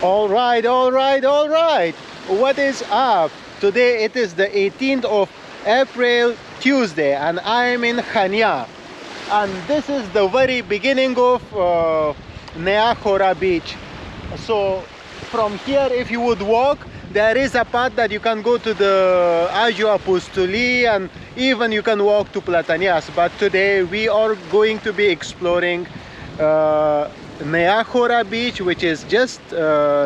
All right, all right, all right. What is up? Today it is the 18th of April, Tuesday, and I am in Chania. And this is the very beginning of Niagara Beach. So from here, if you would walk, there is a path that you can go to the Agiu Apostolii, and even you can walk to Platanias. But today we are going to be exploring Niagara Beach, which is just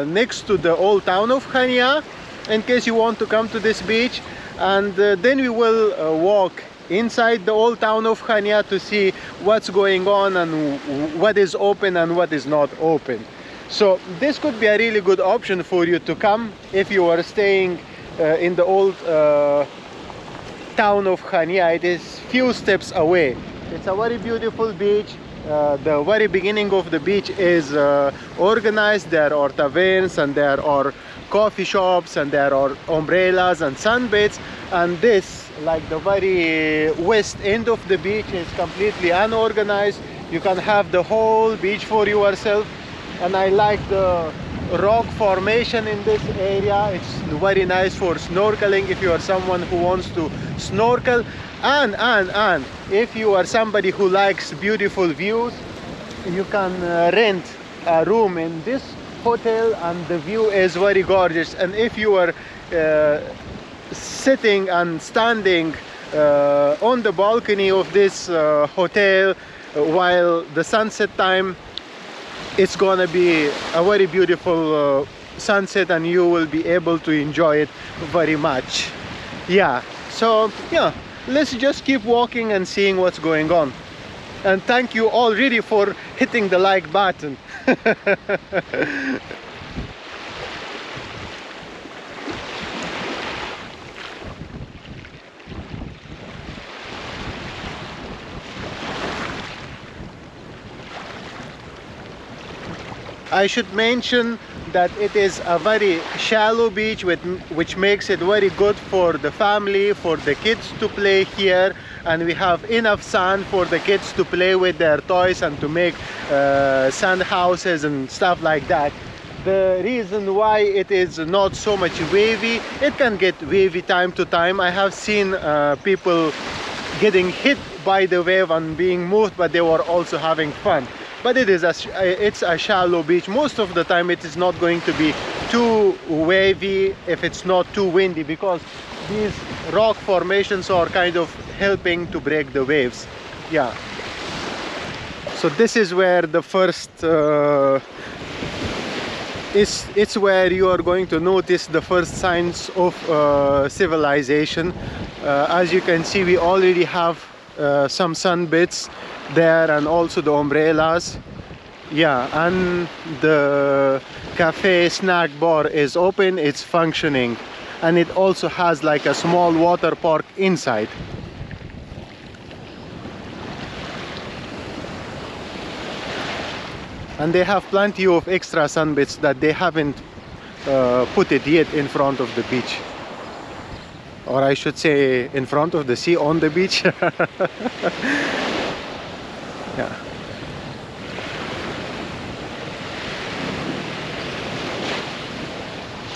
next to the old town of Chania, in case you want to come to this beach. And then we will walk inside the old town of Chania to see what's going on and what is open and what is not open. So this could be a really good option for you to come if you are staying in the old town of Chania. It is few steps away. It's a very beautiful beach. The very beginning of the beach is organized. There are taverns and there are coffee shops and there are umbrellas and sunbeds, and this, like the very west end of the beach, is completely unorganized. You can have the whole beach for yourself, and I like the rock formation in this area. It's very nice for snorkeling if you are someone who wants to snorkel, and if you are somebody who likes beautiful views, you can rent a room in this hotel, and the view is very gorgeous. And if you are sitting and standing on the balcony of this hotel while the sunset time, it's gonna be a very beautiful sunset, and you will be able to enjoy it very much. Yeah, so yeah, let's just keep walking and seeing what's going on. And thank you already for hitting the like button. I should mention that it is a very shallow beach, which makes it very good for the family, for the kids to play here, and we have enough sand for the kids to play with their toys and to make sand houses and stuff like that. The reason why it is not so much wavy, it can get wavy time to time. I have seen people getting hit by the wave and being moved, but they were also having fun. But it's a shallow beach. Most of the time it is not going to be too wavy if it's not too windy, because these rock formations are kind of helping to break the waves. Yeah. So this is where the first it's where you are going to notice the first signs of civilization. As you can see, we already have some sunbeds there, and also the umbrellas. Yeah, and the cafe snack bar is open, it's functioning, and it also has like a small water park inside. And they have plenty of extra sunbeds that they haven't put it yet in front of the beach, or I should say in front of the sea, on the beach. Yeah.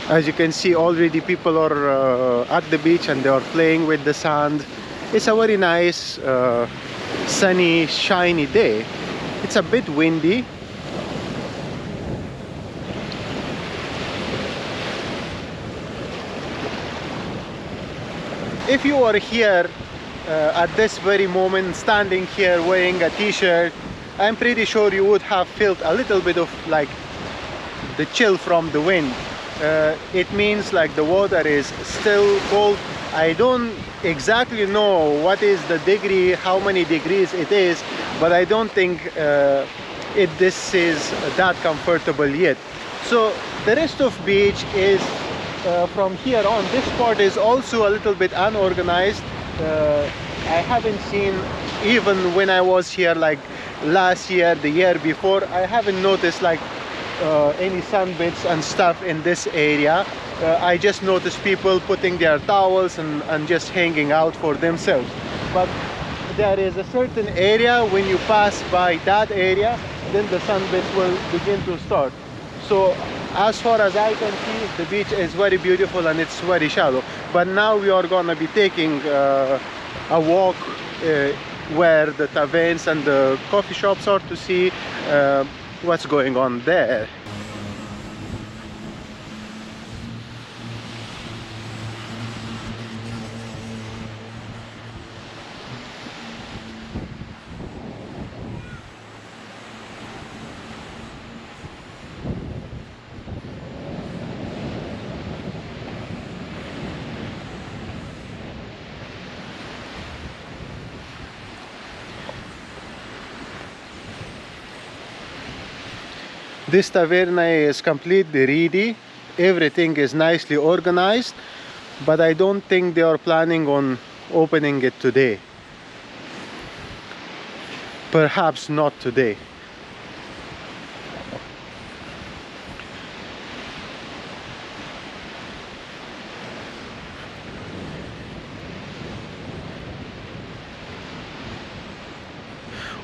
As you can see, already people are at the beach and they are playing with the sand. It's a very nice sunny, shiny day. It's a bit windy. If you are here at this very moment, standing here wearing a t-shirt, I'm pretty sure you would have felt a little bit of like the chill from the wind. It means like the water is still cold. I don't exactly know what is the degree, how many degrees it is, but I don't think this is that comfortable yet. So the rest of beach is from here on. This part is also a little bit unorganized. I haven't seen, even when I was here like last year, the year before, I haven't noticed like any sunbeds and stuff in this area. I just noticed people putting their towels and just hanging out for themselves. But there is a certain area, when you pass by that area, then the sunbeds will begin to start. So As far as I can see, the beach is very beautiful and it's very shallow. But now we are gonna be taking a walk where the taverns and the coffee shops are, to see what's going on there. This taverna is completely ready. Everything is nicely organized, but I don't think they are planning on opening it today. Perhaps not today.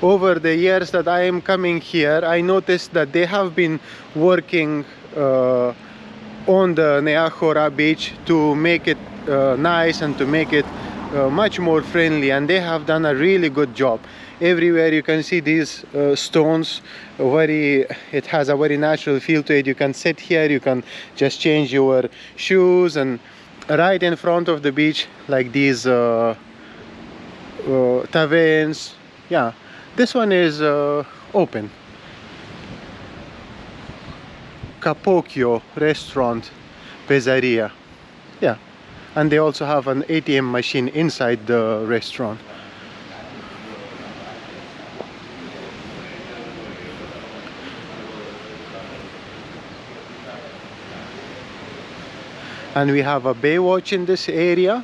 Over the years that I am coming here, I noticed that they have been working on the Niagara Beach to make it nice and to make it much more friendly, and they have done a really good job. Everywhere you can see these stones, it has a very natural feel to it. You can sit here, you can just change your shoes, and right in front of the beach, like these taverns. Yeah, this one is open. Cappuccino restaurant, pizzeria. Yeah, and they also have an ATM machine inside the restaurant. And we have a Baywatch in this area,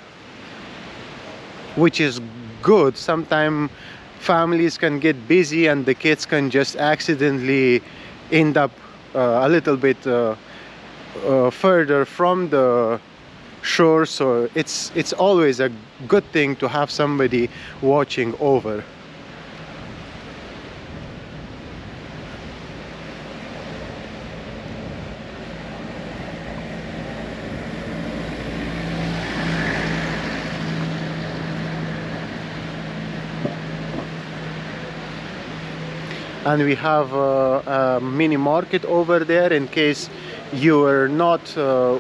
which is good. Sometimes families can get busy and the kids can just accidentally end up a little bit further from the shore, so it's always a good thing to have somebody watching over. And we have a mini market over there in case you are not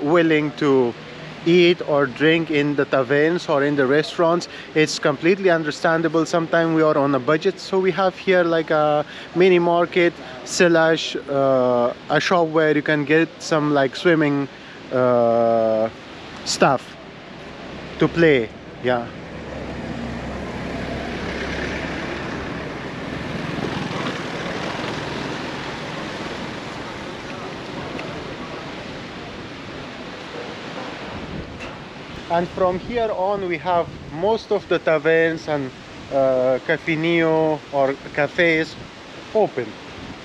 willing to eat or drink in the taverns or in the restaurants. It's completely understandable. Sometimes we are on a budget, so we have here like a mini market slash a shop where you can get some like swimming stuff to play. Yeah. And from here on we have most of the taverns and Cappuccino or cafes open.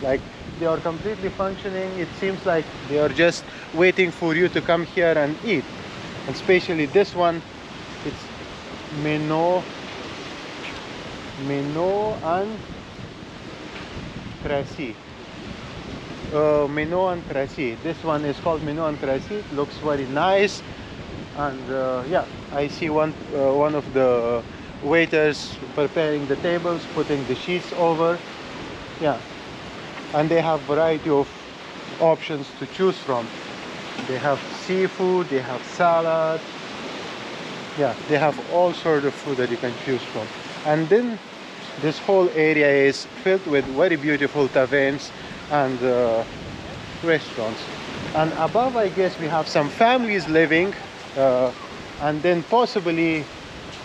Like they are completely functioning. It seems like they are just waiting for you to come here and eat. And especially this one, it's Meno and Crete. Meno and Crete. This one is called Meno and Crete. It looks very nice. And yeah, I see one of the waiters preparing the tables, putting the sheets over. Yeah, and they have variety of options to choose from. They have seafood, they have salad. Yeah, they have all sorts of food that you can choose from. And then this whole area is filled with very beautiful taverns and restaurants. And above, I guess we have some families living. And then possibly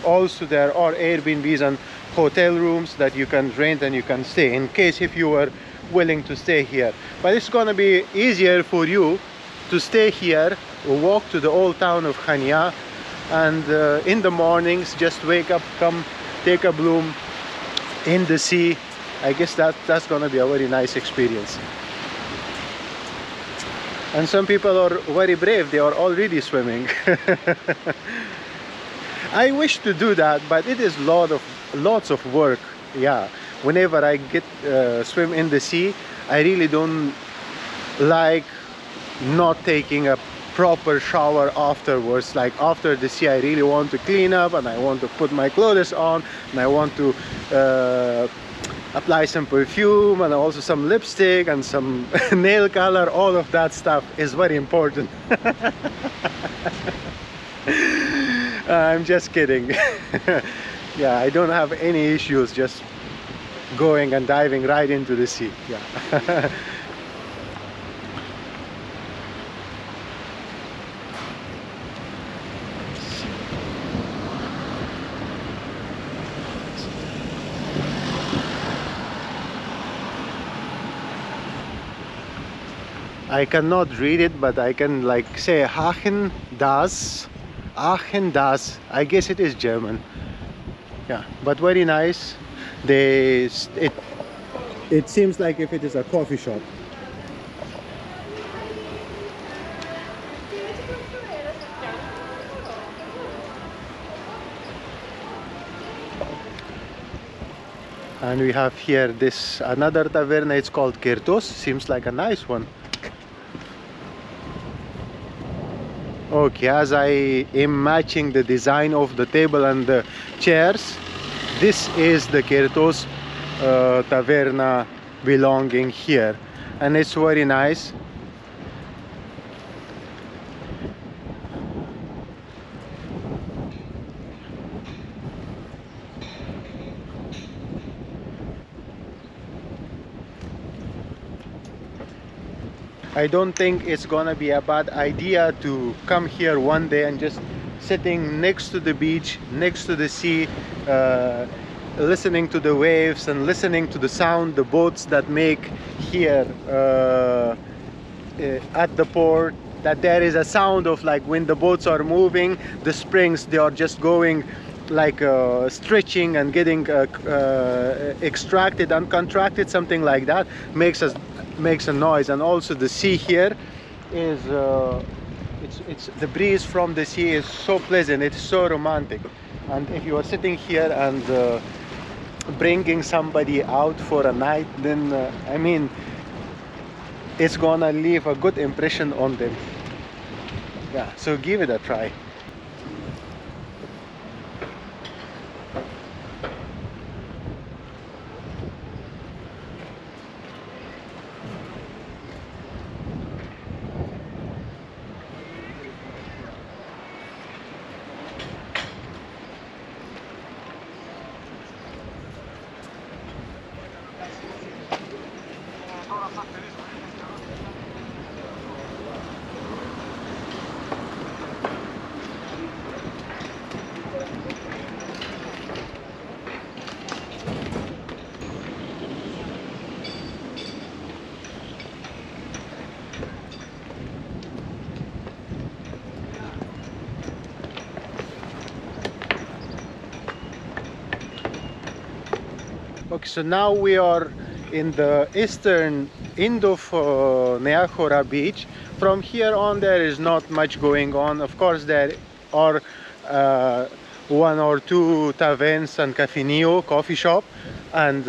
also there are Airbnbs and hotel rooms that you can rent and you can stay in case if you are willing to stay here. But it's gonna be easier for you to stay here, walk to the old town of Chania, and in the mornings just wake up, come take a bloom in the sea. I guess that's gonna be a very nice experience. And some people are very brave, they are already swimming. I wish to do that, but it is lots of work. Yeah, whenever I get swim in the sea, I really don't like not taking a proper shower afterwards. Like after the sea, I really want to clean up and I want to put my clothes on and I want to apply some perfume and also some lipstick and some nail color. All of that stuff is very important. I'm just kidding. Yeah, I don't have any issues just going and diving right into the sea. Yeah. I cannot read it, but I can like say Aachen das. Aachen das. I guess it is German. Yeah, but very nice. It seems like if it is a coffee shop. And we have here this another taverna. It's called Kreta. Seems like a nice one. Okay, as I am matching the design of the table and the chairs, this is the Kreta Taverna belonging here, and it's very nice. I don't think it's gonna be a bad idea to come here one day and just sitting next to the beach, next to the sea, listening to the waves and listening to the sound the boats that make here at the port. That there is a sound of like when the boats are moving, the springs, they are just going like stretching and getting extracted and contracted, something like that, makes a noise. And also the sea here is it's the breeze from the sea is so pleasant, it's so romantic. And if you are sitting here and bringing somebody out for a night, then I mean, it's gonna leave a good impression on them. Yeah, so give it a try. Okay, so now we are in the eastern end of Niagara Beach. From here on there is not much going on. Of course there are one or two taverns and Cappuccino coffee shop, and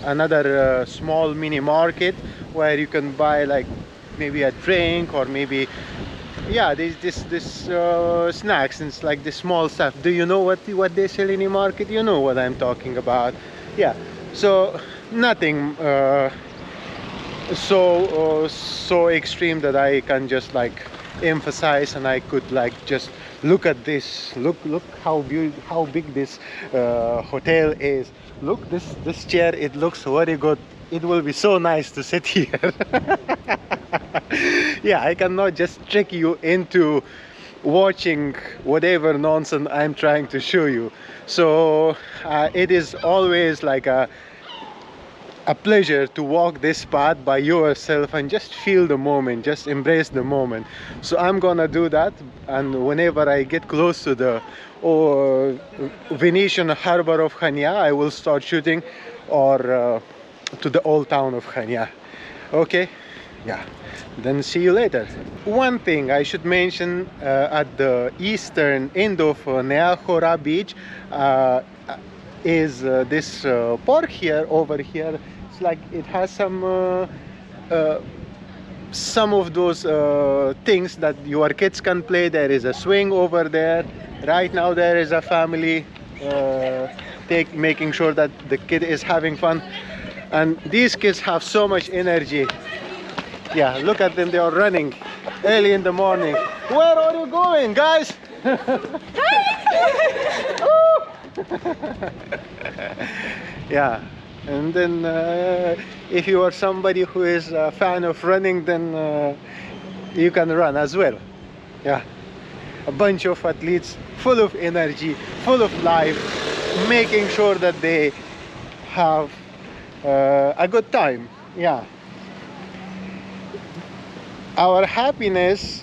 another small mini market where you can buy like maybe a drink or maybe this snacks and it's like the small stuff. Do you know what they sell in the market? You know what I'm talking about. Yeah, so nothing so extreme that I can just like emphasize, and I could like just look at this. Look how big this hotel is. Look, this chair, it looks very good. It will be so nice to sit here. Yeah, I cannot just trick you into watching whatever nonsense I'm trying to show you. So it is always like a pleasure to walk this path by yourself and just feel the moment, just embrace the moment. So I'm gonna do that, and whenever I get close to the Venetian harbor of Chania, I will start shooting, or to the old town of Chania. Okay, yeah, then see you later. One thing I should mention, at the eastern end of Niagara Beach is this park here, over here. It's like it has some some of those things that your kids can play. There is a swing over there. Right now there is a family making sure that the kid is having fun, and these kids have so much energy. Yeah, look at them, they are running early in the morning. Where are you going, guys? Yeah, and then if you are somebody who is a fan of running, then you can run as well. Yeah, a bunch of athletes full of energy, full of life, making sure that they have a good time. Yeah, our happiness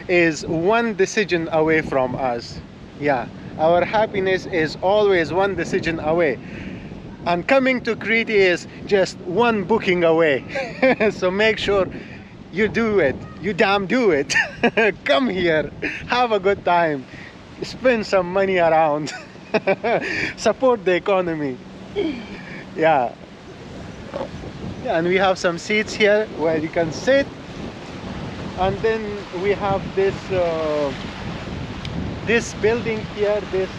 is one decision away from us. Yeah, our happiness is always one decision away, and coming to Crete is just one booking away. So make sure you do it, you damn do it. Come here, have a good time, spend some money around. Support the economy. Yeah, and we have some seats here where you can sit. And then we have this this building here, this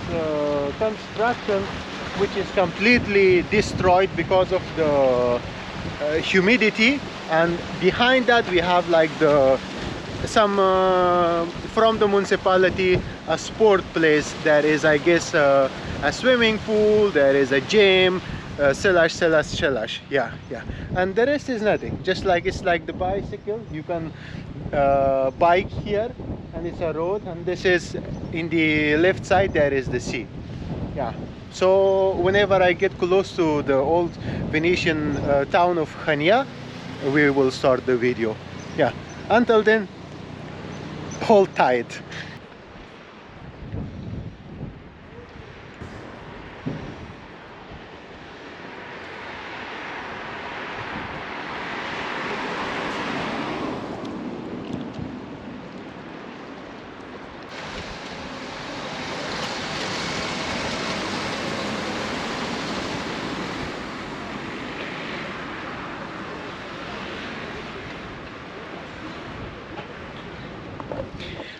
construction, which is completely destroyed because of the humidity. And behind that we have like some from the municipality, a sport place. There is, I guess, a swimming pool, there is a gym, yeah, and the rest is nothing. Just like, it's like the bicycle, you can bike here, and it's a road, and this is in the left side, there is the sea. Yeah, so whenever I get close to the old Venetian town of Chania, we will start the video. Yeah, until then, hold tight.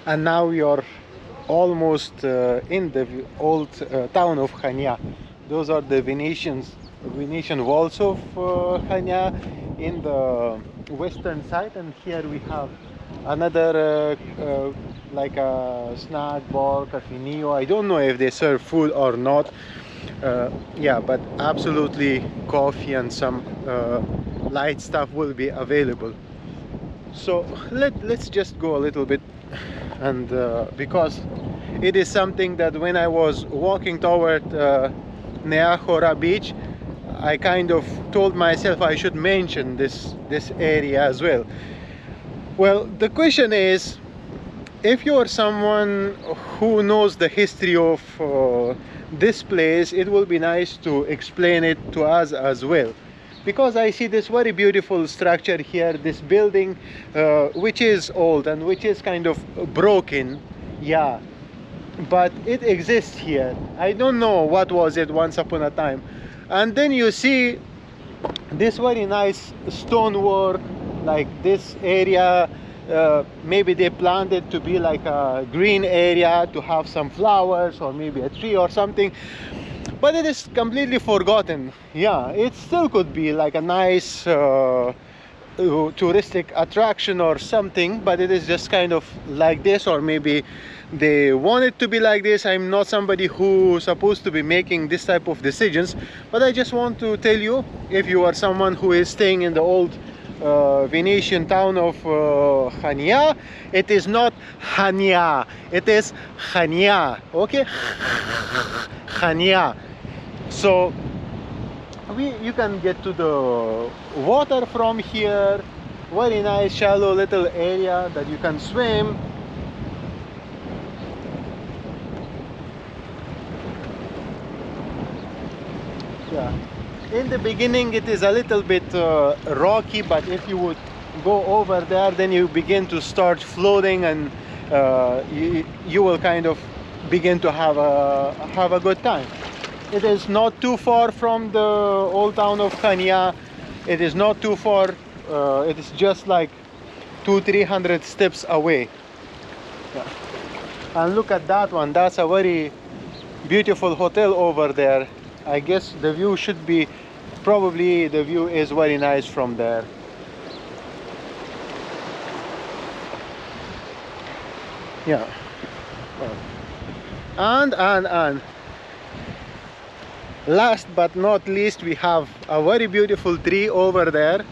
And now you're almost in the old town of Chania. Those are the Venetian walls of Chania in the western side, and here we have another like a snack bar, Cappuccino. I don't know if they serve food or not. Yeah, but absolutely coffee and some light stuff will be available. So let's just go a little bit, and because it is something that when I was walking toward Niagara Beach, I kind of told myself I should mention this area as well. Well, the question is, if you are someone who knows the history of this place, it will be nice to explain it to us as well. Because I see this very beautiful structure here, this building, which is old and which is kind of broken, yeah, but it exists here. I don't know what was it once upon a time. And then you see this very nice stonework, like this area, maybe they planned it to be like a green area, to have some flowers or maybe a tree or something. But it is completely forgotten. Yeah, it still could be like a nice touristic attraction or something, but it is just kind of like this, or maybe they want it to be like this. I'm not somebody who's supposed to be making this type of decisions, but I just want to tell you, if you are someone who is staying in the old Venetian town of Chania, it is not Chania, it is Chania, okay? Chania. So you can get to the water from here. Very nice shallow little area that you can swim. Yeah, in the beginning it is a little bit rocky, but if you would go over there, then you begin to start floating, and you will kind of begin to have a good time. It is not too far from the old town of Chania. It is not too far. It is just like 200-300 steps away. Yeah. And look at that one, that's a very beautiful hotel over there. I guess the view should be, probably the view is very nice from there. Yeah. And last but not least, we have a very beautiful tree over there.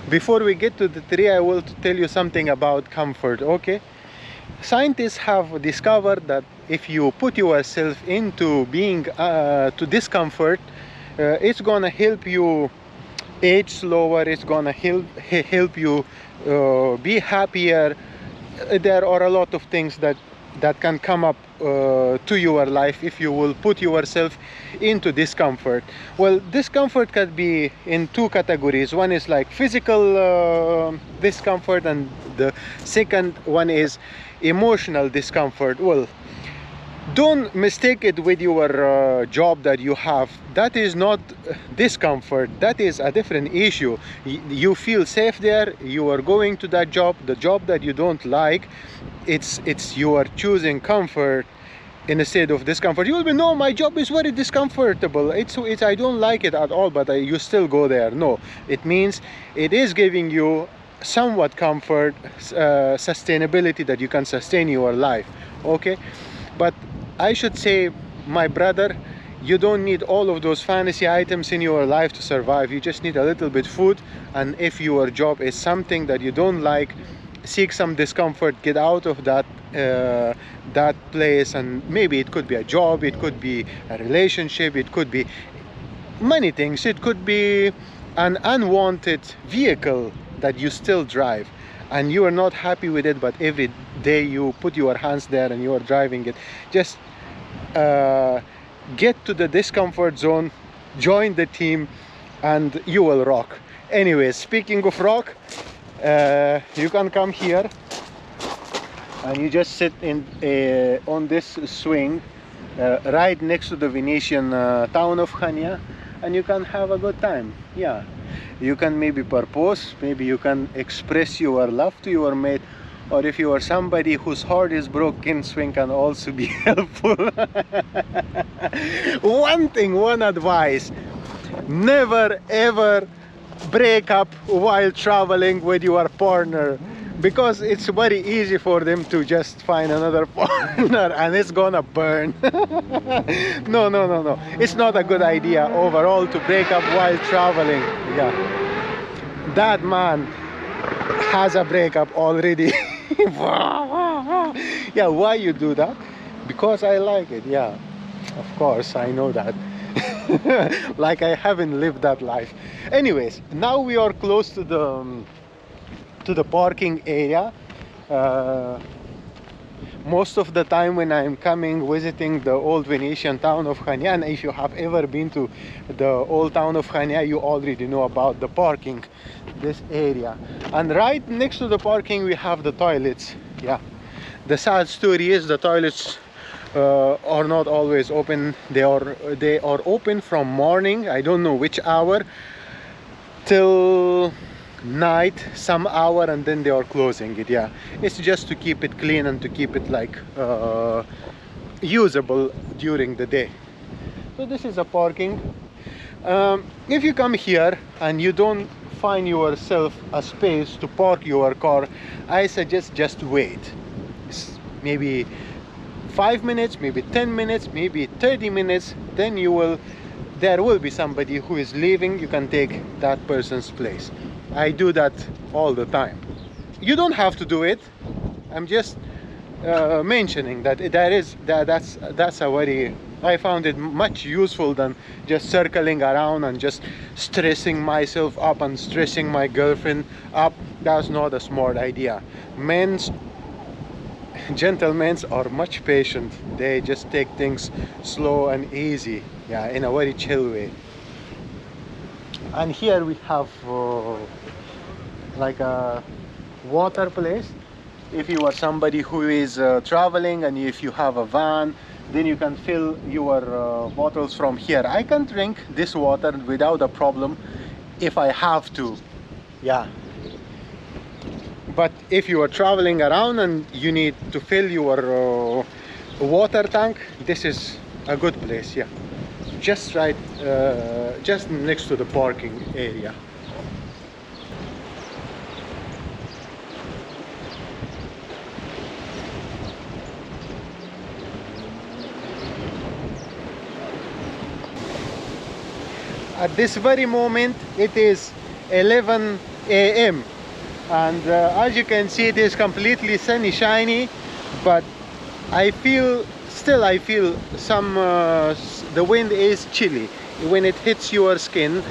Before we get to the tree, I will tell you something about comfort, okay? Scientists have discovered that if you put yourself into being to discomfort, it's gonna help you age slower, it's gonna help you be happier. There are a lot of things that can come up to your life if you will put yourself into discomfort. Well, discomfort can be in two categories. One is like physical discomfort, and the second one is emotional discomfort. Well, don't mistake it with your job that you have. That is not discomfort, that is a different issue. You feel safe there, you are going to that job, the job that you don't like, it's you are choosing comfort instead of discomfort. You will be, no, my job is very discomfortable, it's I don't like it at all, but you still go there. No, it means it is giving you somewhat comfort, sustainability, that you can sustain your life, okay? But I should say, my brother, you don't need all of those fancy items in your life to survive. You just need a little bit food, and if your job is something that you don't like, seek some discomfort, get out of that place. And maybe it could be a job, it could be a relationship, it could be many things. It could be an unwanted vehicle that you still drive and you are not happy with it, but every day you put your hands there and you are driving it. Just get to the discomfort zone, join the team, and you will rock. Anyways, speaking of rock, you can come here and you just sit in on this swing right next to the Venetian town of Chania, and you can have a good time. Yeah, you can maybe propose, maybe you can express your love to your mate, or if you are somebody whose heart is broken, swing can also be helpful. One advice: never ever break up while traveling with your partner, because it's very easy for them to just find another partner and it's gonna burn. No, it's not a good idea overall to break up while traveling. Yeah, that man has a breakup already. Yeah, why you do that? Because I like it. Yeah, of course, I know that. Like I haven't lived that life. Anyways, now we are close to the parking area. Most of the time when I'm coming visiting the old Venetian town of Chania, and if you have ever been to the old town of Chania, you already know about the parking, this area. And right next to the parking we have the toilets. Yeah, the sad story is the toilets are not always open. They are open from morning, I don't know which hour, till night some hour, and then they are closing it. Yeah, it's just to keep it clean and to keep it like usable during the day. So this is a parking. If you come here and you don't find yourself a space to park your car, I suggest just wait. Maybe 5 minutes, maybe 10 minutes, maybe 30 minutes, then there will be somebody who is leaving. You can take that person's place. I do that all the time. You don't have to do it. I'm just mentioning that that's a very, I found it much useful than just circling around and just stressing myself up and stressing my girlfriend up. That's not a smart idea. Gentlemen are much patient. They just take things slow and easy. Yeah, in a very chill way. And here we have like a water place. If you are somebody who is traveling and if you have a van, then you can fill your bottles from here. I can drink this water without a problem if I have to, yeah. But if you are traveling around and you need to fill your water tank, this is a good place, yeah. Just right, just next to the parking area. At this very moment it is 11 a.m. and as you can see, it is completely sunny, shiny, but I feel some the wind is chilly. When it hits your skin,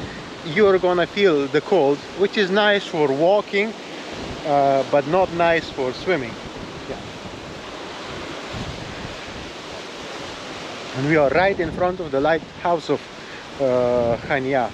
you're gonna feel the cold, which is nice for walking, but not nice for swimming. Yeah. And we are right in front of the Lighthouse of Chania.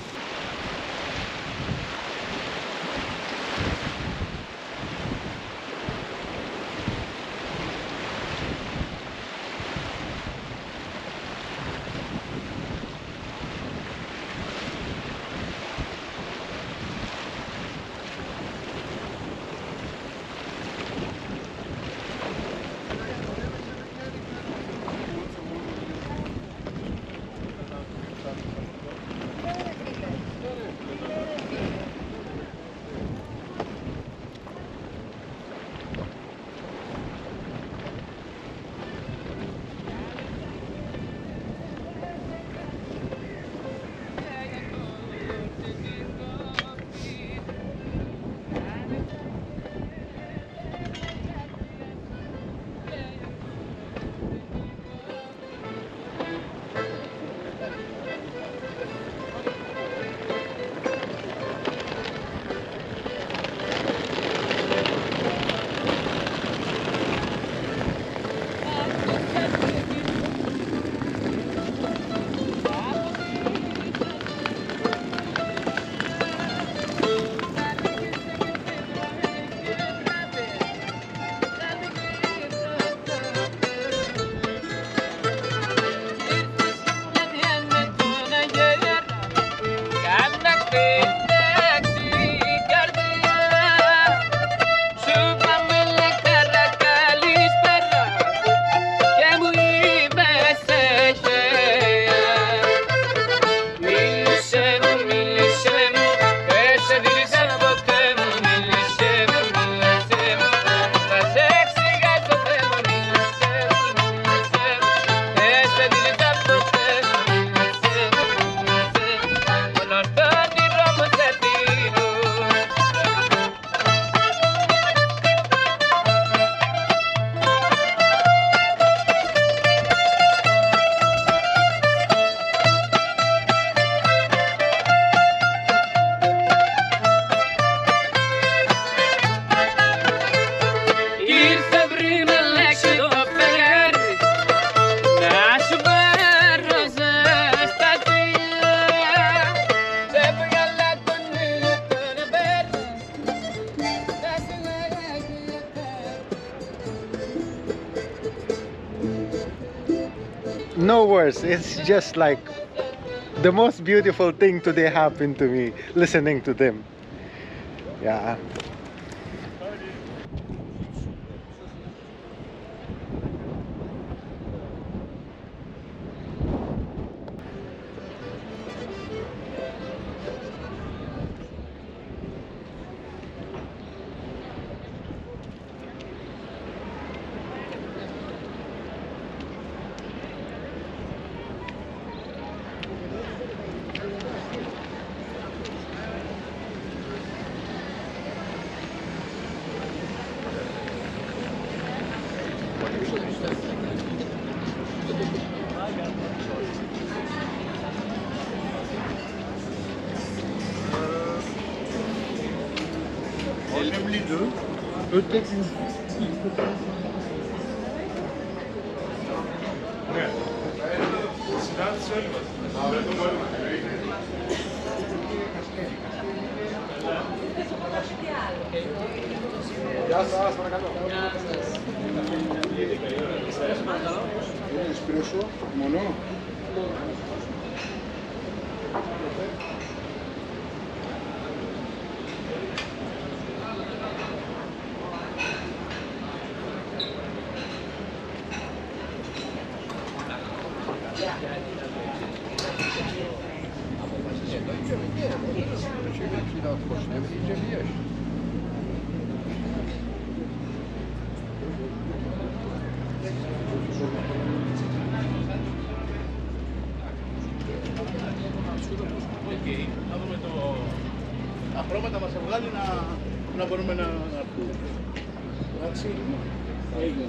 No words, it's just like the most beautiful thing today happened to me, listening to them. Yeah. espresso, mono. Απρόβατα μας βγάλει να μπορούμε να πούμε. Εντάξει, έγινε.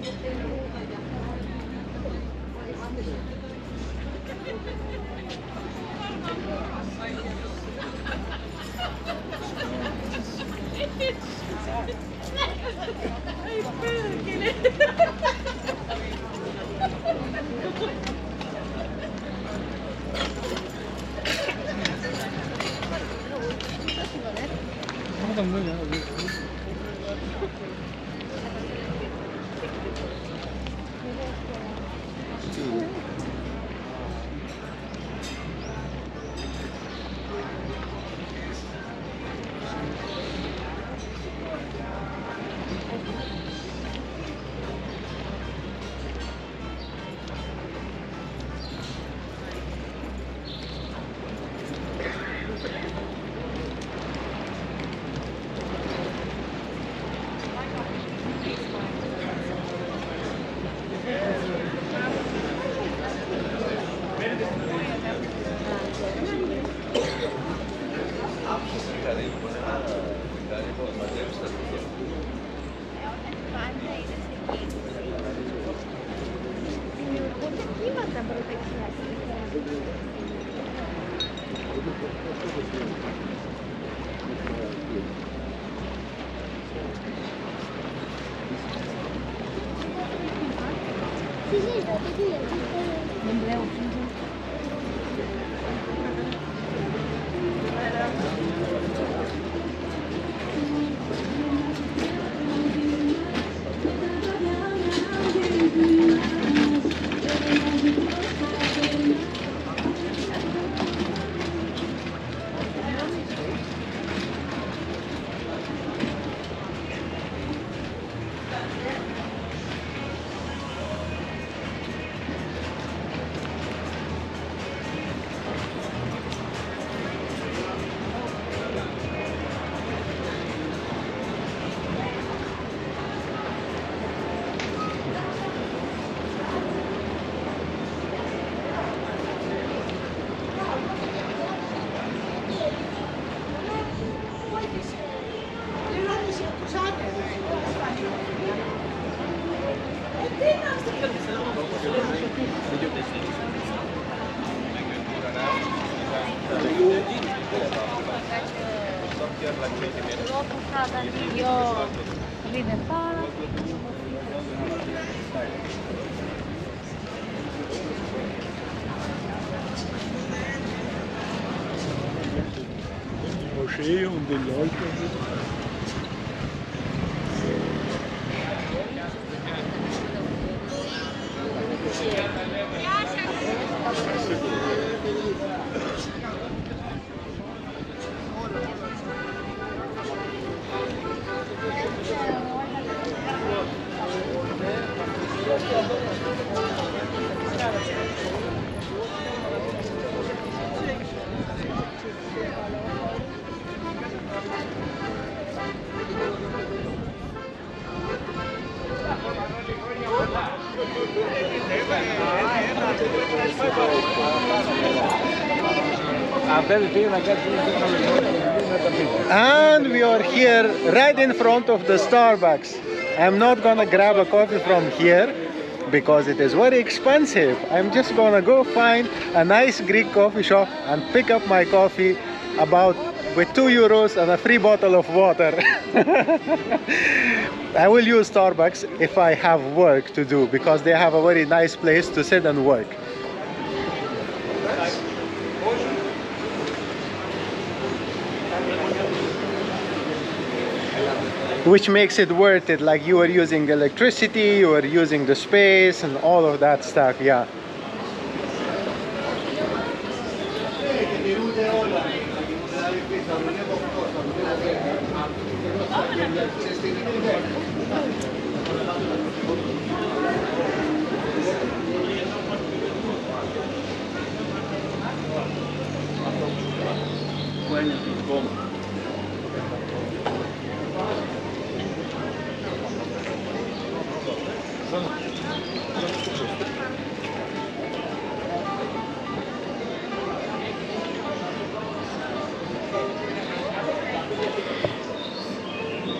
Moschee und den Leuten. And we are here right in front of the Starbucks. I'm not gonna grab a coffee from here because it is very expensive. I'm just gonna go find a nice Greek coffee shop and pick up my coffee about with 2 euros and a free bottle of water. I will use Starbucks if I have work to do because they have a very nice place to sit and work. which makes it worth it. Like you are using electricity, you are using the space and all of that stuff. Yeah.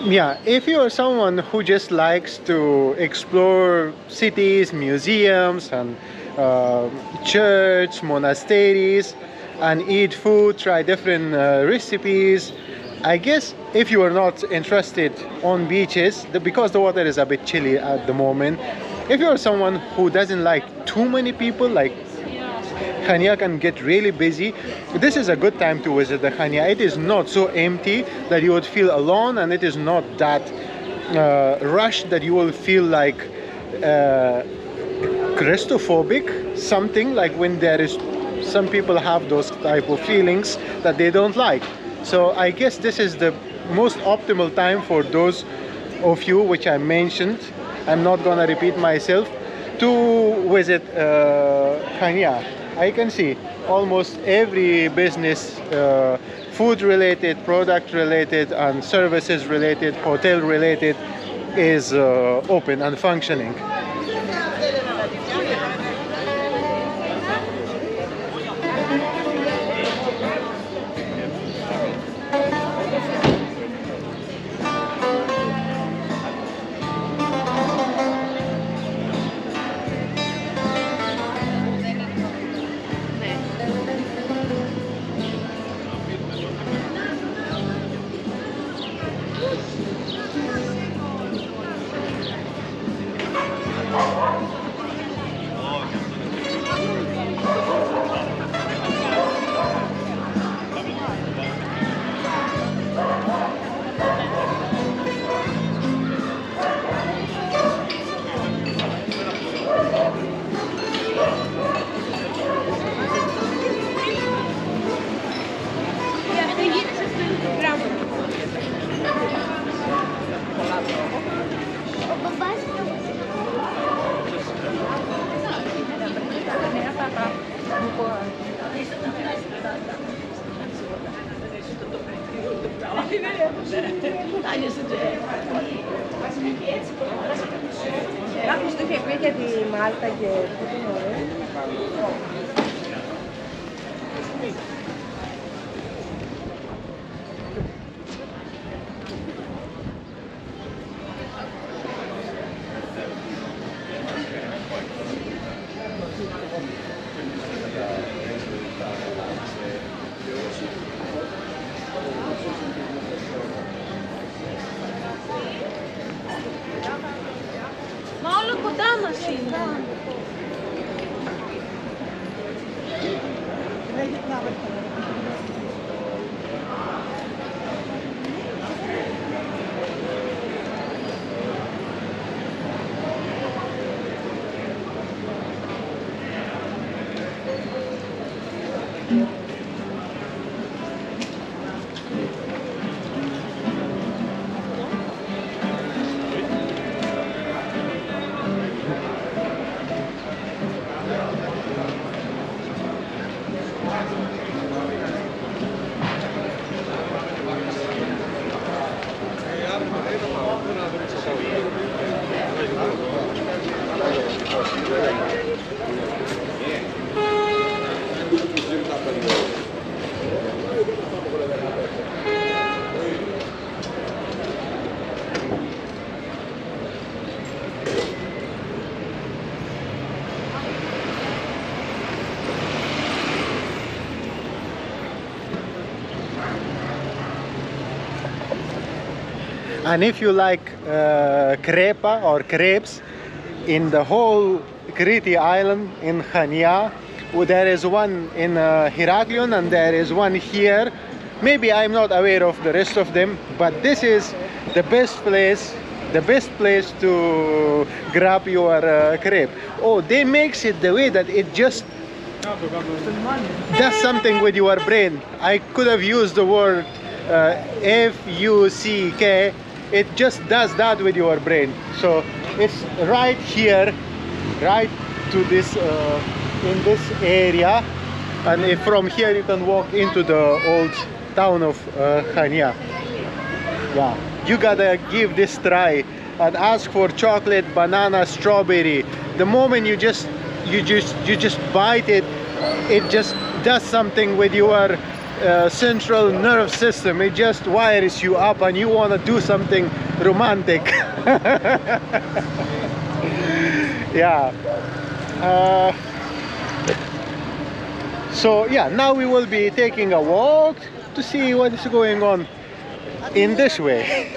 Yeah, if you're someone who just likes to explore cities, museums, and church, monasteries, and eat food, try different recipes, I guess if you are not interested on beaches, because the water is a bit chilly at the moment, if you're someone who doesn't like too many people, like Chania can get really busy, this is a good time to visit the Chania. It is not so empty that you would feel alone, and it is not that rushed that you will feel like claustrophobic, something like when there is some people have those type of feelings that they don't like. So I guess this is the most optimal time for those of you which I mentioned. I'm not gonna repeat myself, to visit Chania. I can see almost every business, food related, product related, and services related, hotel related, is open and functioning. Άκουσες το είχε πει για τη Μάλτα και το μωρέ. Μα όλο κοντά μας είναι. And if you like crepa or crepes, in the whole Crete island in Chania, there is one in Heraklion and there is one here. Maybe I'm not aware of the rest of them, but this is the best place to grab your crepe. Oh, they makes it the way that it just does something with your brain. I could have used the word F-U-C-K. It just does that with your brain. So it's right here, right to this in this area, and if from here you can walk into the old town of Chania. Yeah, you gotta give this try and ask for chocolate, banana, strawberry. The moment you just bite it, it just does something with your central nerve system. It just wires you up and you want to do something romantic. Yeah. So yeah, now we will be taking a walk to see what is going on in this way.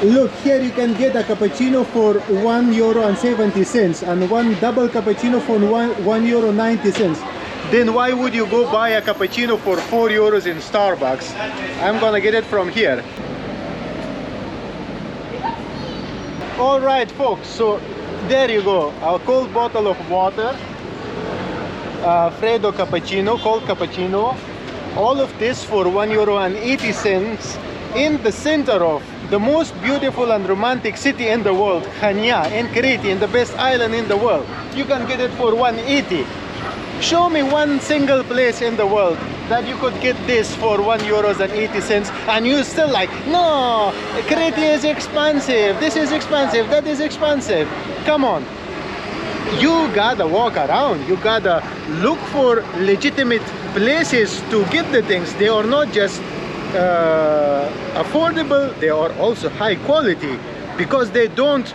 Look, here you can get a cappuccino for €1.70 and one double cappuccino for €1.90. Then why would you go buy a cappuccino for €4 in Starbucks? I'm gonna get it from here. All right, folks, so there you go, a cold bottle of water, Freddo cappuccino, cold cappuccino, all of this for €1.80 in the center of the most beautiful and romantic city in the world, Chania, in Crete, in the best island in the world. You can get it for €1.80. Show me one single place in the world that you could get this for €1.80 and you still like, no, Crete is expensive, this is expensive, that is expensive. Come on. You gotta walk around, you gotta look for legitimate places to get the things. They are not just affordable, they are also high quality, because they don't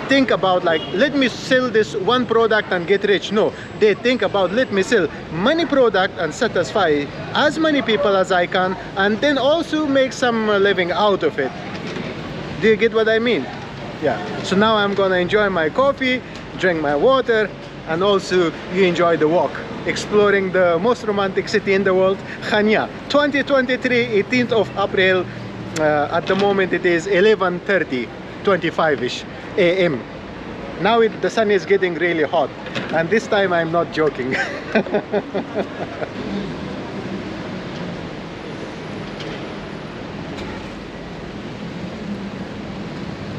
think about like, let me sell this one product and get rich. No, they think about, let me sell many product and satisfy as many people as I can, and then also make some living out of it. Do you get what I mean? Yeah. So now I'm gonna enjoy my coffee, drink my water, and also you enjoy the walk, exploring the most romantic city in the world, Chania. 2023, 18th of April. At the moment it is 11:30, 25ish AM. Now the sun is getting really hot, and this time I'm not joking.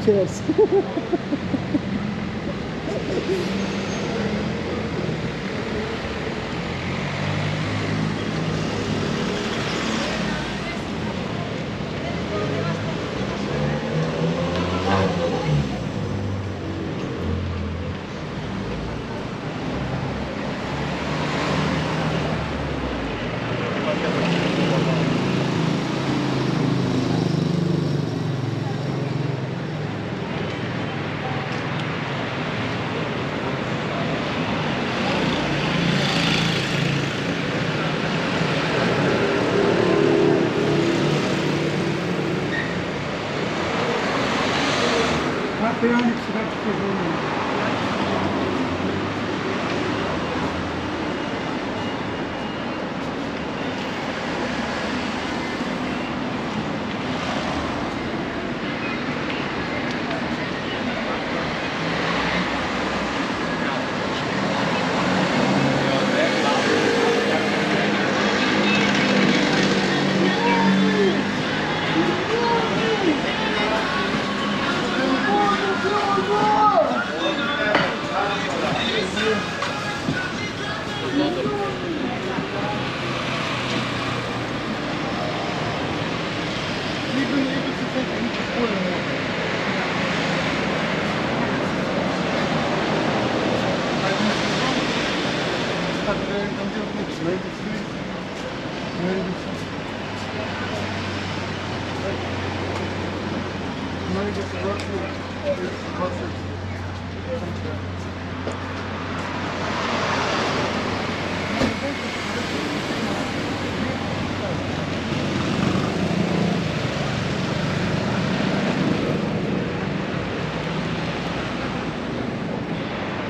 Cheers.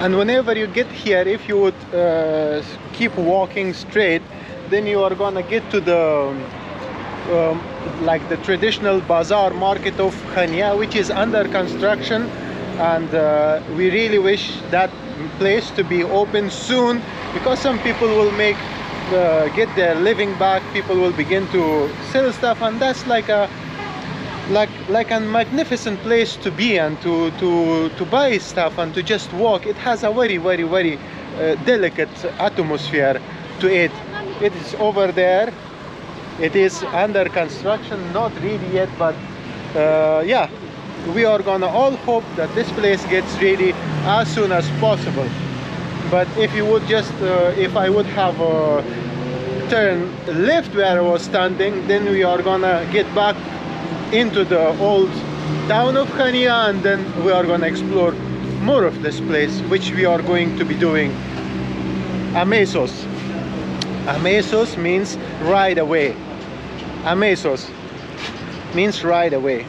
And whenever you get here, if you would keep walking straight, then you are gonna get to the like the traditional Bazaar Market of Chania, which is under construction, and we really wish that place to be open soon, because some people will get their living back. People will begin to sell stuff, and that's like a magnificent place to be, and to buy stuff and to just walk. It has a very delicate atmosphere to it. It is over there. It is under construction, not really yet, but yeah, we are gonna all hope that this place gets ready as soon as possible. But if you would just if I would have turned left where I was standing, then we are gonna get back into the old town of Chania, and then we are going to explore more of this place, which we are going to be doing. Amesos. Amesos means right away. Amesos means right away.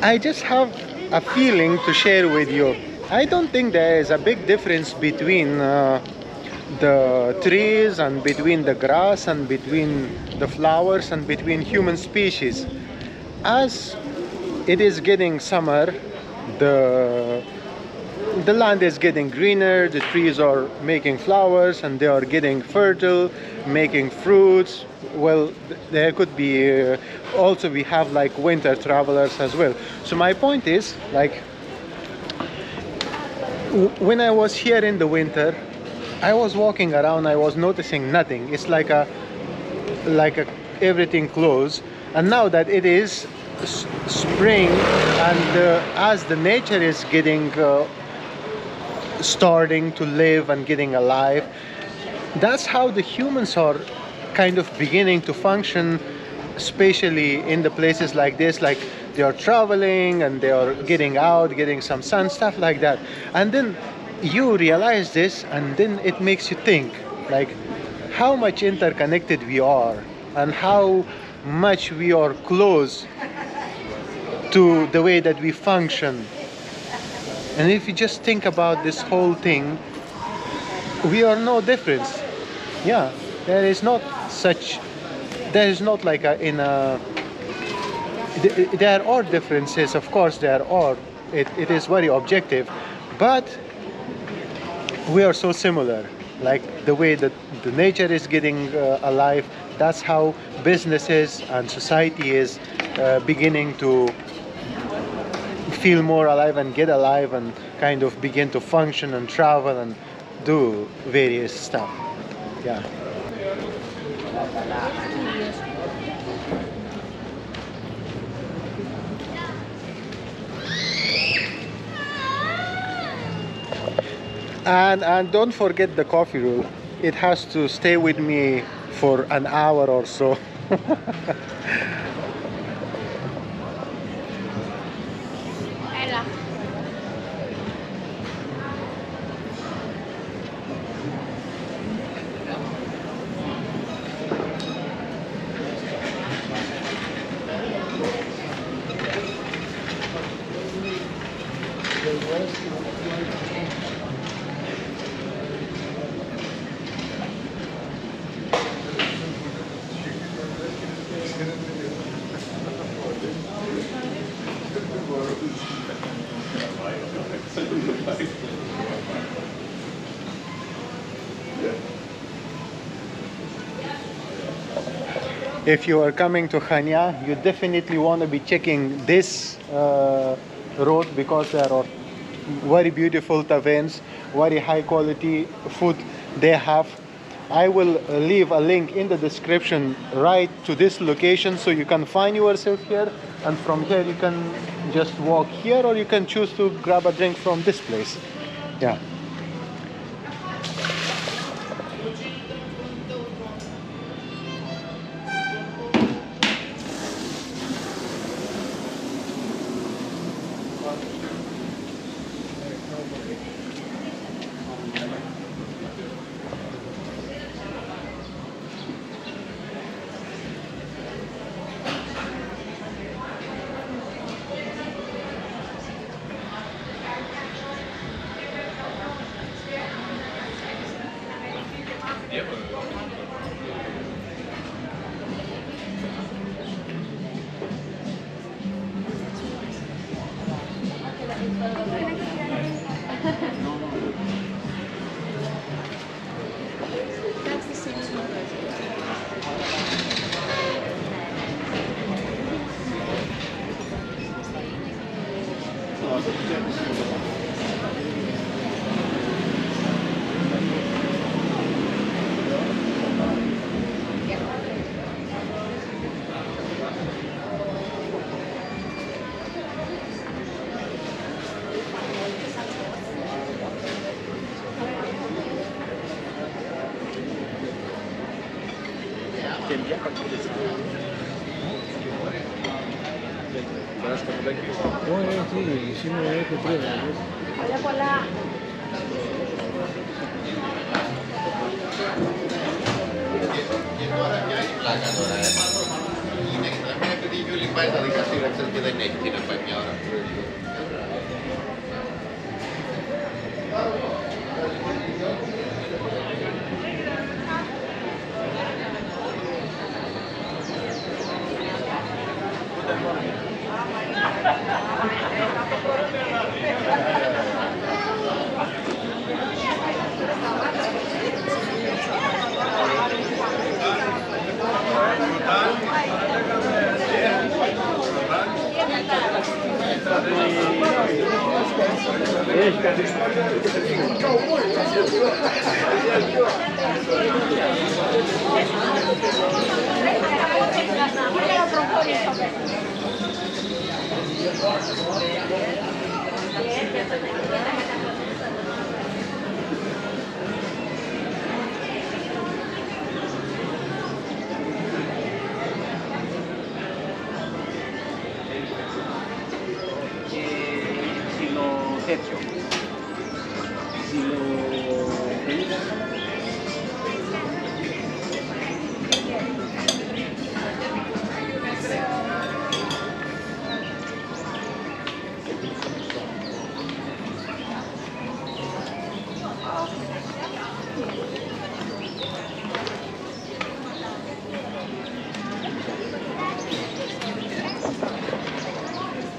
I just have a feeling to share with you. I don't think there is a big difference between the trees and between the grass and between the flowers and between human species. As it is getting summer, the land is getting greener, the trees are making flowers and they are getting fertile, making fruits. Well, there could be also we have like winter travelers as well. So my point is, like, when I was here in the winter, I was walking around, I was noticing nothing. It's like everything closed. And now that it is spring, and as the nature is getting starting to live and getting alive, that's how the humans are kind of beginning to function, especially in the places like this. Like, they are traveling and they are getting out, getting some sun, stuff like that. And then you realize this, and then it makes you think, like, how much interconnected we are and how much we are close to the way that we function. And if you just think about this whole thing, we are no difference. Yeah, there is not like there are differences, of course there are. It is very objective, but we are so similar. Like, the way that the nature is getting alive, that's how businesses and society is beginning to feel more alive and get alive and kind of begin to function and travel and do various stuff. Yeah. And don't forget the coffee rule. It has to stay with me for an hour or so. If you are coming to Chania, you definitely want to be checking this road because there are very beautiful taverns, very high quality food they have. I will leave a link in the description right to this location so you can find yourself here, and from here you can just walk here or you can choose to grab a drink from this place. Yeah.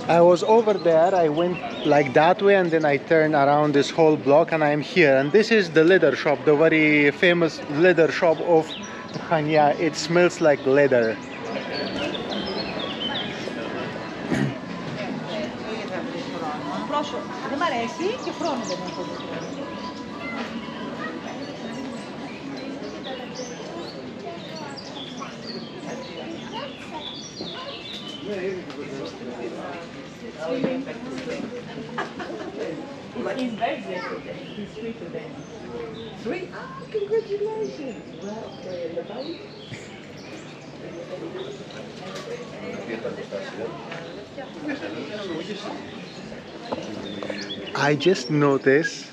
I was over there, I went like that way and then I turned around this whole block and I'm here. And this is the leather shop, the very famous leather shop of Chania. It smells like leather. He's very good today. He's sweet today. Sweet? Ah, congratulations. Well, the baby. I just noticed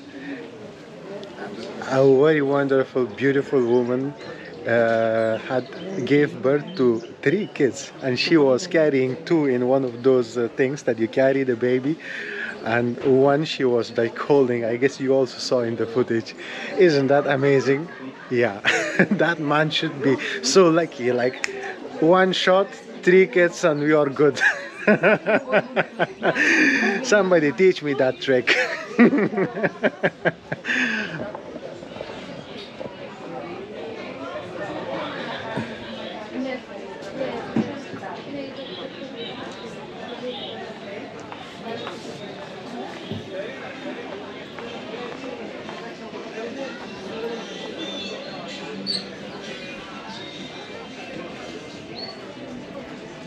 a very wonderful, beautiful woman gave birth to 3 kids, and she was carrying 2 in one of those things that you carry the baby, and one she was like holding. I guess you also saw in the footage. Isn't that amazing? Yeah. That man should be so lucky, like 1 shot, 3 kids and we are good. Somebody teach me that trick.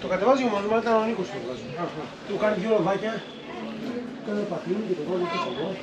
Το κατεβάζει ο μόνος, ήταν ο Νίκος που το βγάζει. Του κάνει δυο λαδάκια, κάνει πατίνι και το βάζει και στο εδώ.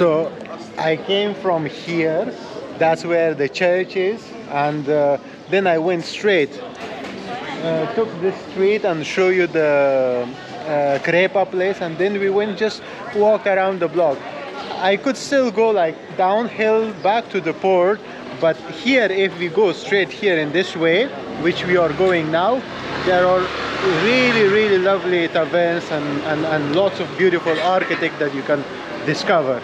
So I came from here, that's where the church is, and then I went straight. Took this street and show you the Creta place, and then we went just walk around the block. I could still go like downhill back to the port, but here if we go straight here in this way, which we are going now, there are really lovely taverns and lots of beautiful architect that you can discover.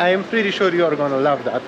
I am pretty sure you are gonna love that.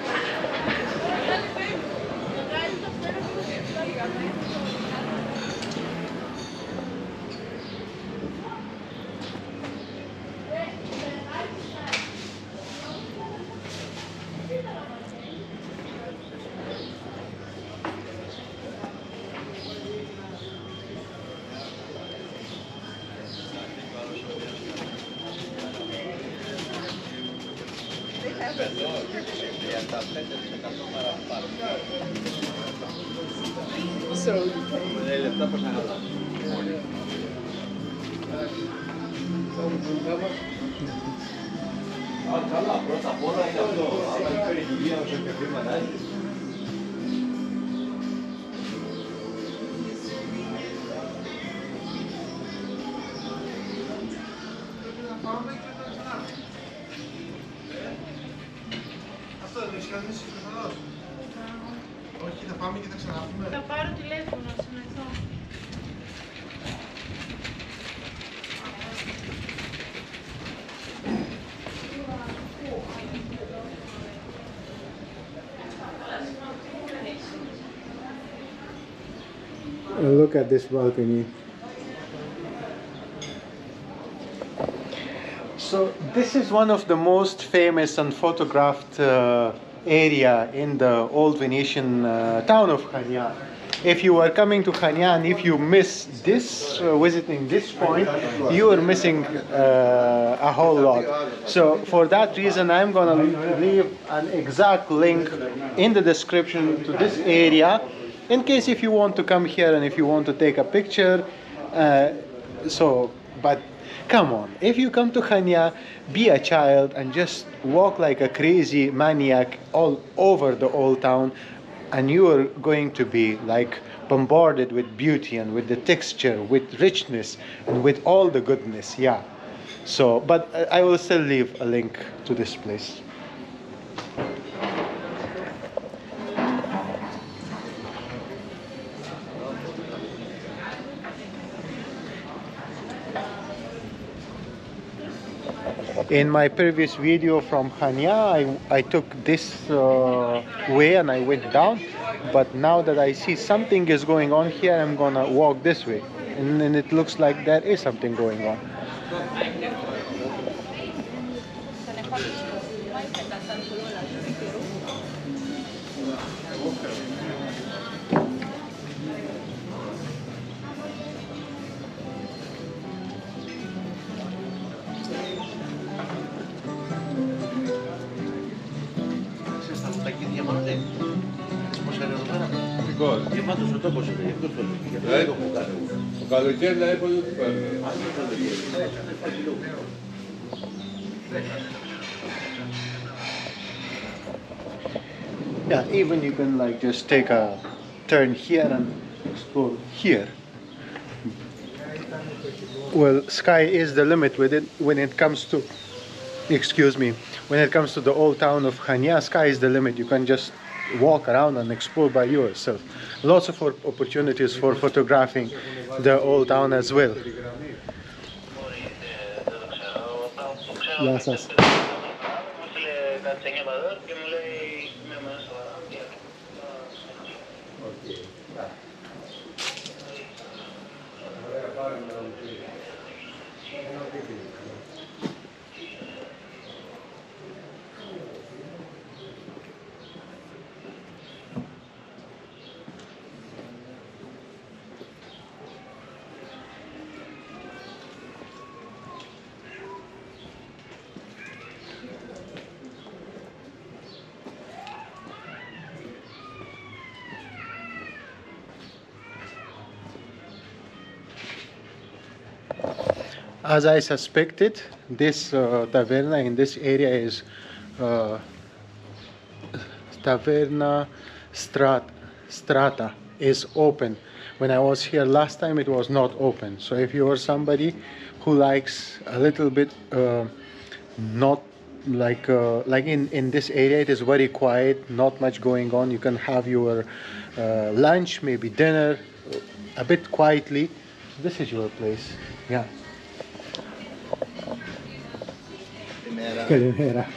Όχι, θα πάμε και θα ξανάρθουμε. Θα πάρω τηλέφωνο, συνεχώ. Look at this balcony. So this is one of the most famous and photographed area in the old Venetian town of Chania. If you are coming to Chania and if you miss this, visiting this point, you are missing a whole lot. So for that reason, I'm gonna leave an exact link in the description to this area, in case if you want to come here and if you want to take a picture. But come on, if you come to Chania, be a child and just walk like a crazy maniac all over the old town, and you are going to be like bombarded with beauty and with the texture, with richness and with all the goodness. Yeah. So, but I will still leave a link to this place. In my previous video from Chania, I took this way and I went down, but now that I see something is going on here, I'm gonna walk this way, and it looks like there is something going on. Τα ίδια μάλλον δεν. Πώς είναι εδώ πέρα. Πραγματικός. Πάντως ο τόπος είναι, γι' αυτό το λέω. Γι' αυτό δεν το έχω κάνει εγώ. Το καλοκαίρι να έπρεπε ότι παίρνει. Yeah, even you can like just take a turn here and explore here. Well, sky is the limit with it when it comes to, excuse me, when it comes to the old town of Chania. Sky is the limit. You can just walk around and explore by yourself. Lots of opportunities for photographing the old town as well. Γεια σας. As I suspected, this taverna in this area is Taverna Strata is open. When I was here last time, it was not open. So if you are somebody who likes a little bit not like in this area, it is very quiet, not much going on. You can have your lunch, maybe dinner, a bit quietly. This is your place. Yeah. Καλημέρα.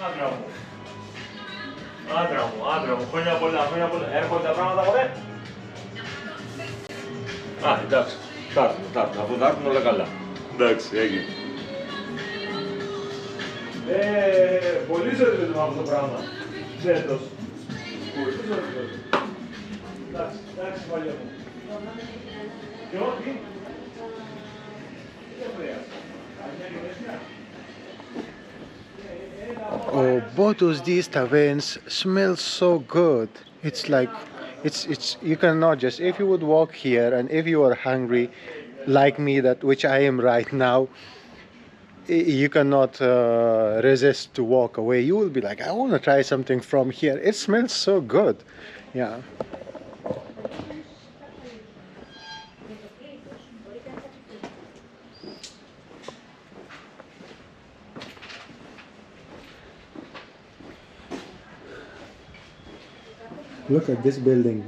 Άντρα μου, χρόνια πολλά. Έρχονται τα πράγματα ποτέ. Α, εντάξει, θα έρθουν, αφού θα έρθουν όλα καλά. Εντάξει, έγινε. Πολύ ζωρίζεται με αυτό το πράγμα. Φέτος. Πολύ ζωρίζεται. Εντάξει, παλιό μου. Και όχι. Δεν χρειάζεται. Oh, both of these taverns smell so good. It's like, it's you cannot just, if you would walk here and if you are hungry, like me, that which I am right now, you cannot resist to walk away. You will be like, I want to try something from here. It smells so good. Yeah. Look at this building.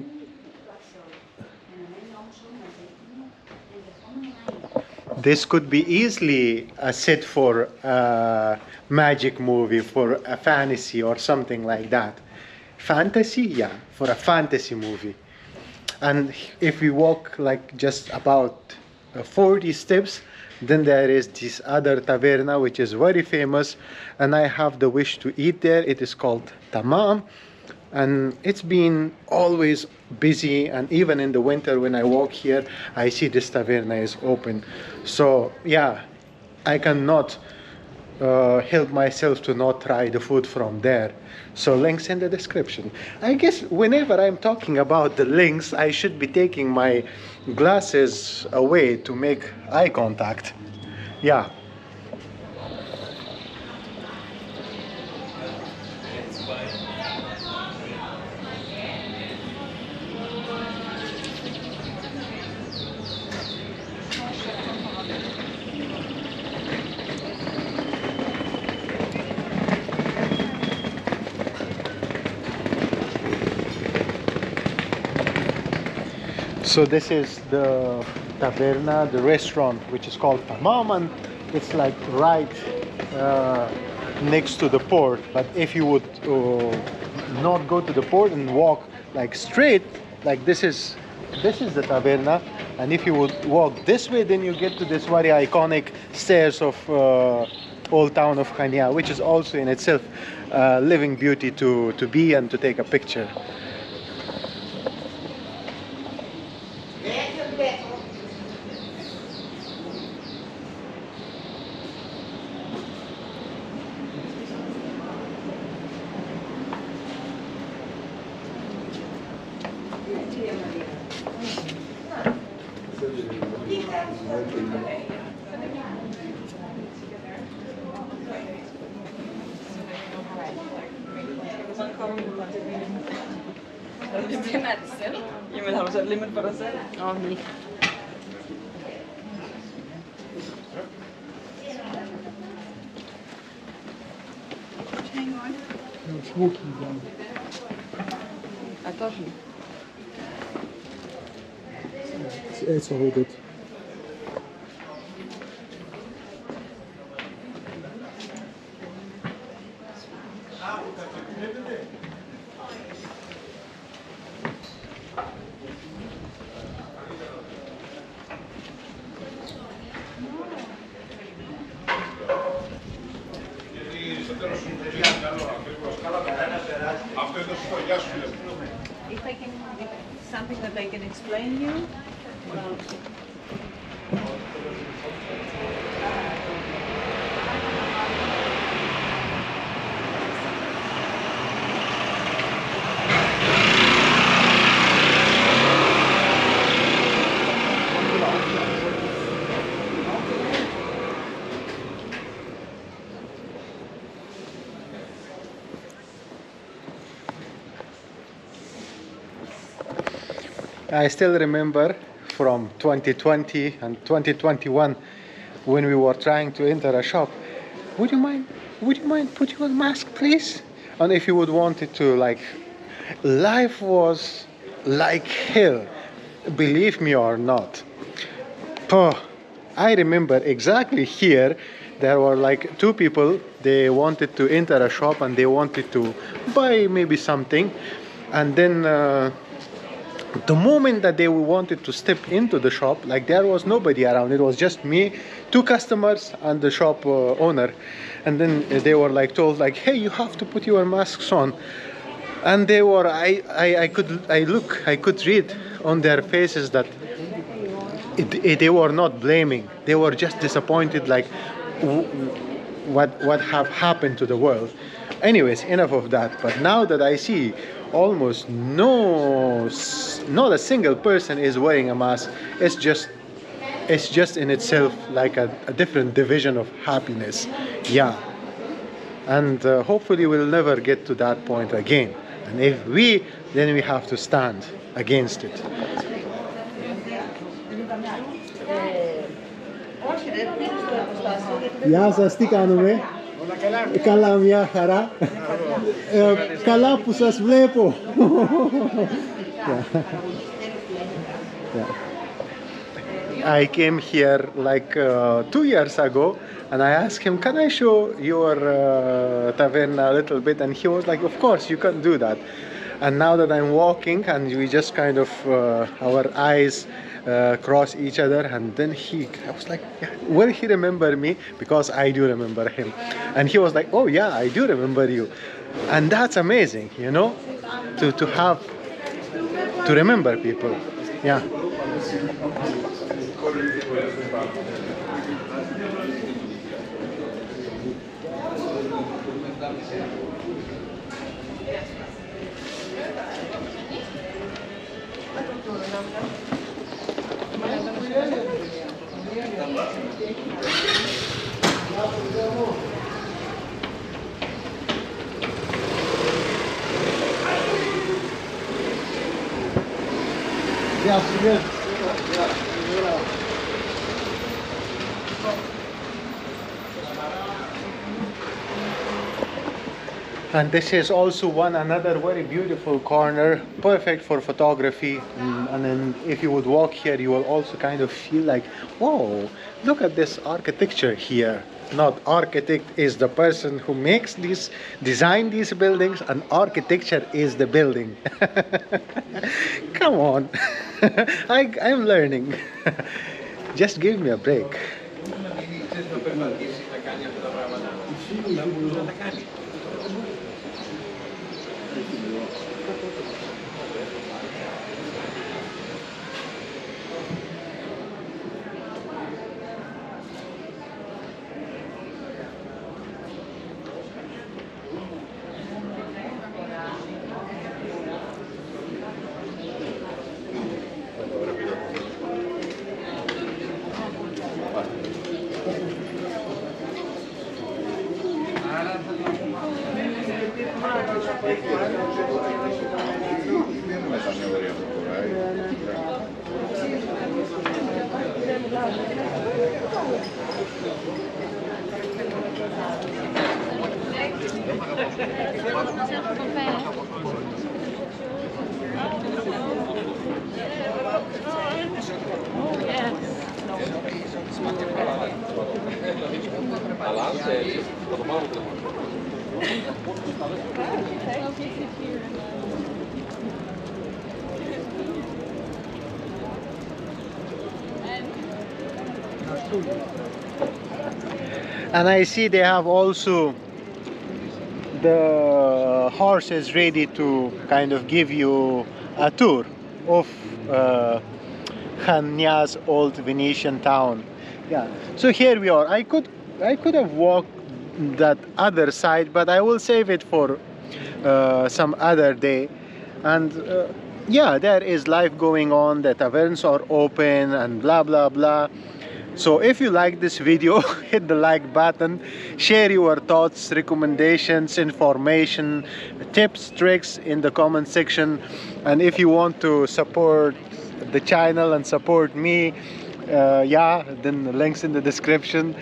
This could be easily a set for a magic movie, for a fantasy or something like that. Fantasy? Yeah, for a fantasy movie. And if we walk like just about 40 steps, then there is this other taverna which is very famous, and I have the wish to eat there. It is called Tamam. And it's been always busy, and even in the winter when I walk here, I see this taverna is open. So yeah, I cannot help myself to not try the food from there. So links in the description. I guess whenever I'm talking about the links, I should be taking my glasses away to make eye contact. Yeah. So this is the taverna, the restaurant, which is called Tamam, and it's like right next to the port. But if you would not go to the port and walk like straight, like this is the taverna, and if you would walk this way, then you get to this very iconic stairs of old town of Chania, which is also in itself living beauty to be and to take a picture. Jamen har du sat limit for dig selv? Nej. I thought you. It's all good. If I can, something that I can explain you. I still remember from 2020 and 2021 when we were trying to enter a shop. Would you mind put your mask, please? And if you would want it to, like, life was like hell, believe me or not. Oh, I remember exactly here there were like two people, they wanted to enter a shop and they wanted to buy maybe something, and then the moment that they wanted to step into the shop, like there was nobody around, it was just me, two customers and the shop owner, and then they were like told like, hey, you have to put your masks on, and they were I could read on their faces that they were not blaming, they were just disappointed, like what have happened to the world. Anyways, enough of that. But now that I see almost not a single person is wearing a mask, it's just in itself like a different division of happiness. Yeah, and hopefully we'll never get to that point again, and if we, then we have to stand against it. Γεια σας, τι κάνουμε? Καλά, μια χαρά. Καλά που σας βλέπω. I came here like 2 years ago, and I asked him, can I show your taverna a little bit? And he was like, of course, you can do that. And now that I'm walking and we just kind of, our eyes cross each other, and then I was like, yeah, will he remember me? Because I do remember him. And he was like, oh yeah, I do remember you. And that's amazing, you know, to remember people. Yeah. And this is also another very beautiful corner, perfect for photography. And then if you would walk here, you will also kind of feel like, whoa, look at this architecture here. Not architect is the person who makes design these buildings, and architecture is the building. Come on. I'm learning. Just give me a break. And I see they have also the horses ready to kind of give you a tour of Chania's old Venetian town. Yeah, so here we are. I could have walked that other side, but I will save it for some other day. And yeah, there is life going on, the taverns are open and blah blah blah. So if you like this video, hit the like button, share your thoughts, recommendations, information, tips, tricks in the comment section. And if you want to support the channel and support me, yeah, then the links in the description.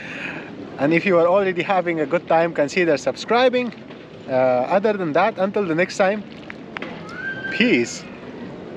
And if you are already having a good time, consider subscribing. Other than that, until the next time, peace.